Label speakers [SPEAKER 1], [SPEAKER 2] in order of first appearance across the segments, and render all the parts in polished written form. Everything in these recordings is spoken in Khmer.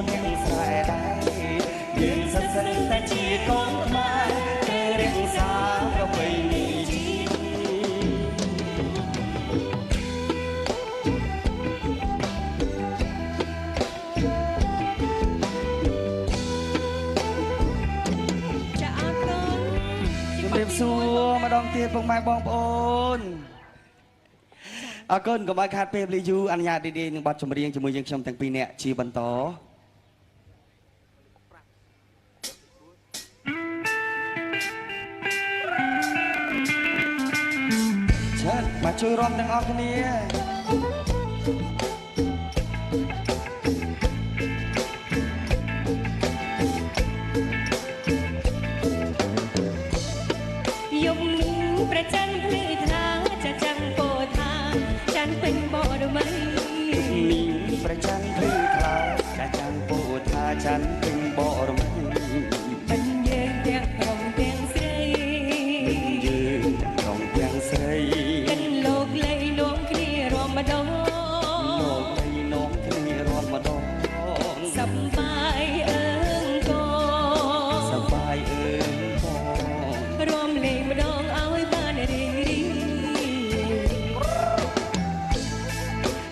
[SPEAKER 1] អ្នកស្រែដែរយើងសិនតែជាកូនខ្មែរត្រូវរក្សាប្រពៃណីជំរាបសួរម្ដងទៀតពុកម៉ែបងប្អូនអរគុណកុំឲ្យខាតពេលវេលាយូរអនុញ្ញាតឌីនឹងបទចម្រៀងជាមួយយើងខ្ញុំទាំងពីរនាក់ជាបន្តចា៎មកជួយរាំទាំងអស់គ្នា
[SPEAKER 2] ប្រចាំភ្លឺថ្លាចាចាំពោថាចាន់ពេញបរមី
[SPEAKER 1] នេះប្រចាំភ្លឺថ្លាចាចាំពោថាចាន់ពេញបរមី
[SPEAKER 2] មិនយើងទាំងក្រុមទាំងស្រី
[SPEAKER 1] មិនយើងក្រុមទាំងស្រី
[SPEAKER 2] កិនលោកលៃលងគ្នារំម្ដង
[SPEAKER 1] លោកលៃលងគ្នារំម្ដង
[SPEAKER 2] សប្បាយអើងក
[SPEAKER 1] សប្បាយអើង
[SPEAKER 2] ករំលែកម្ដងឲ្យបានរីករាយ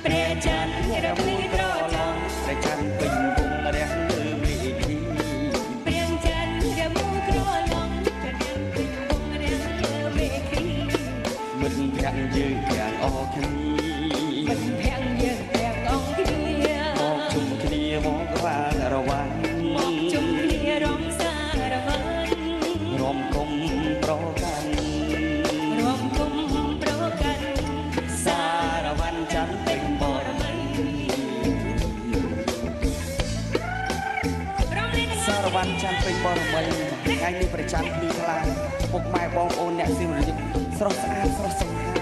[SPEAKER 2] ព្រះច័ន្ទរំលីត្រឡង
[SPEAKER 1] ព្រះច័ន្ទពេញវងរះលើមេឃី
[SPEAKER 2] ព្រះច័ន្ទរំក្រឡងព្រះច័ន្ទពេញវងរះលើមេឃី
[SPEAKER 1] មិត្តភក្តិយើងទាំងអស់គ្នា
[SPEAKER 2] មិត្តភក្តិយើងទាំងអស់គ្នា
[SPEAKER 1] មកជុំគ្នាមកក្បាលរវ៉ាន់
[SPEAKER 2] មកជុំគ្នារំសារវ៉ាន់
[SPEAKER 1] រំគុំប្រកាន់
[SPEAKER 2] រំគុំប្រកាន់
[SPEAKER 1] សារវ៉ាន់ច័ន្ទពេញបរមីសារវ៉ាន់ច័ន្ទពេញបរមីថ្ងៃនេះប្រចាំភ្លឺថ្លាពុកម៉ែបងប្អូនអ្នកស៊ីមរយស្រស់ស្អាតស្រស់សង្ហា